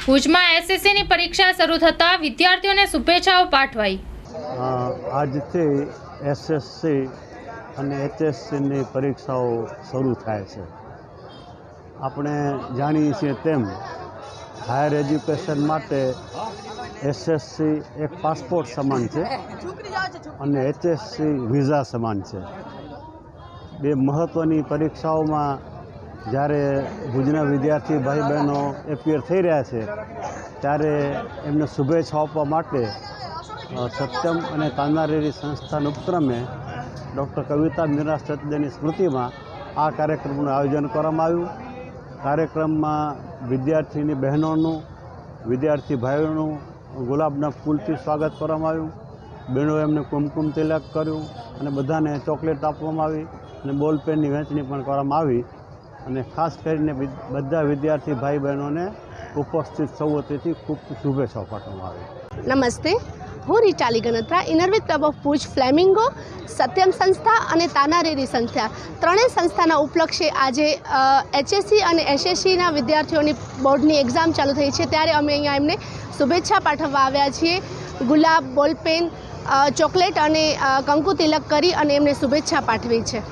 ભુજમાં એસએસસીની પરીક્ષા શરૂ થતાં વિદ્યાર્થીઓને શુભેચ્છાઓ પાઠવાઈ। આજથી એસએસસી અને એચએસસીની પરીક્ષાઓ શરૂ થાય છે। આપણે જાણીએ છીએ તેમ હાયર એજ્યુકેશન માટે એસએસસી એક પાસપોર્ટ સમાન છે અને એચએસસી વિઝા સમાન છે। બે મહત્ત્વની પરીક્ષાઓમાં જ્યારે ભુજના વિદ્યાર્થી ભાઈ બહેનો એપિયર થઈ રહ્યા છે ત્યારે એમને શુભેચ્છા આપવા માટે સત્યમ અને તાનારીરી સંસ્થાના ઉપક્રમે ડૉક્ટર કવિતા મીરા સચદેની સ્મૃતિમાં આ કાર્યક્રમનું આયોજન કરવામાં આવ્યું। કાર્યક્રમમાં વિદ્યાર્થીની બહેનોનું, વિદ્યાર્થી ભાઈઓનું ગુલાબના ફૂલથી સ્વાગત કરવામાં આવ્યું। બહેનોએ એમને કુમકુમ તિલક કર્યું અને બધાને ચોકલેટ આપવામાં આવી અને બોલપેનની વહેંચણી પણ કરવામાં આવી અને ખાસ કરીને બધા વિદ્યાર્થી ભાઈ બહેનોને ઉપસ્થિત સૌ વતીથી ખૂબ શુભેચ્છાઓ પાઠવવામાં આવી। નમસ્તે, હું Ritali Ganatra, inner wheel club of Bhuj, flamingo, Satyam સંસ્થા અને તાનારીરી સંસ્થા ત્રણેય સંસ્થાના ઉપલક્ષે આજે એચએસસી અને એસએસસીના વિદ્યાર્થીઓની બોર્ડની એક્ઝામ ચાલુ થઈ છે ત્યારે અમે અહીંયા એમને શુભેચ્છા પાઠવવા આવ્યા છીએ। ગુલાબ, બોલપેન, ચોકલેટ અને કંકુ તિલક કરી અને એમને શુભેચ્છા પાઠવી છે।